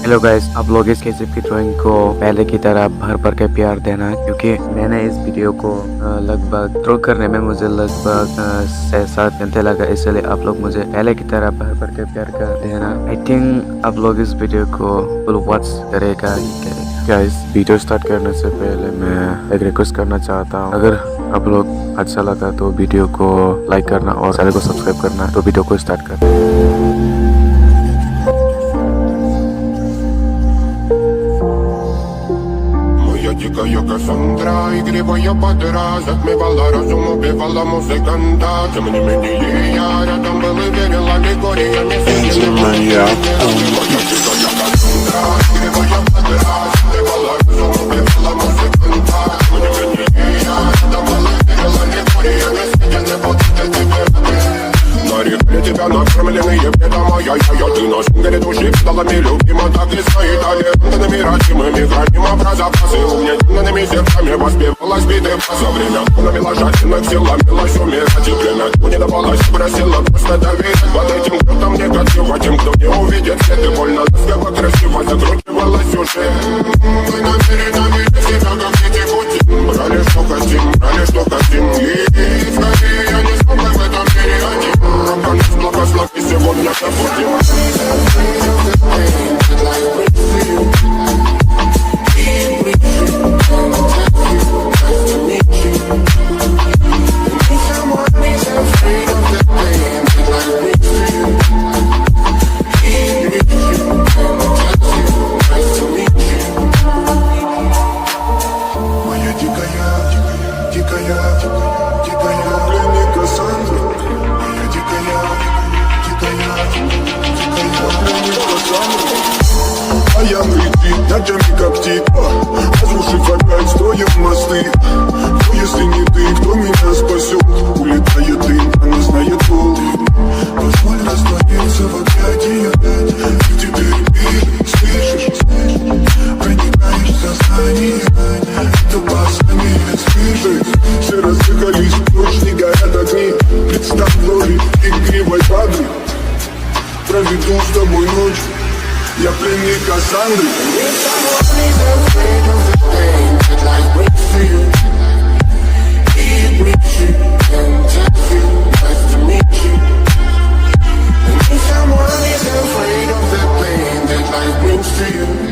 Hello guys, आप लोग इस केजीएफ की ड्राइंग को पहले की तरह भर भर के प्यार देना, क्योंकि मैंने इस वीडियो को लगभग ड्रॉ करने में मुझे लगभग 6-7 घंटे लगा। इसलिए आप लोग मुझे पहले की तरह भर भर के प्यार कर देना। आई थिंक आप लोग इस वीडियो को फुल वॉच करेगा ही करेगा। गाइस, वीडियो स्टार्ट करने से पहले मैं एक रिक्वेस्ट करना चाहता हूँ। अगर आप लोग अच्छा लगा तो वीडियो को लाइक करना और चैनल को सब्सक्राइब करना। तो वीडियो को स्टार्ट करना। Дикая Кассандра, игривая подра, затмевала разум, убивала музыканта. Тем не менее я рядом был и верил аллегориями. Моя дикая Кассандра, игривая подра, затмевала разум, убивала музыканта. Тем не менее я рядом был и верил аллегориями. Съедены будто тебе. Нарекли тебя накормленные предомая. Ты на шунгере души педалами любима, так и стоит талентами родимыми. Храним образопасы угнетенными сердцами. Воспевалась биты за время. Навела жадных сил, ломилась умирать. И время не давалось, просила просто доверять. Под этим грудом негатива тем, кто не увидит свет. И больно ласково, красиво закручивалась уже. Мы намерены видеть себя, как дети пути. Брали, что хотим, брали, что хотим. И скорее я не смогу в этом мире один. Нас благослови сегодня забудем. Ночами когтит, разрушив опять строим мосты. Но если не ты, кто меня спасет? Улетает дым, она знает пол. Позволь раствориться в объятии опять. И теперь ты слышишь, проникаешь в сознание. Это опасное, слышишь? Все разыгрались, ночь не горят огни. Представь в роли игривой падры. Проведу с тобой ночь. Я пленник Кассандры. Someone is afraid of the pain that life brings to you.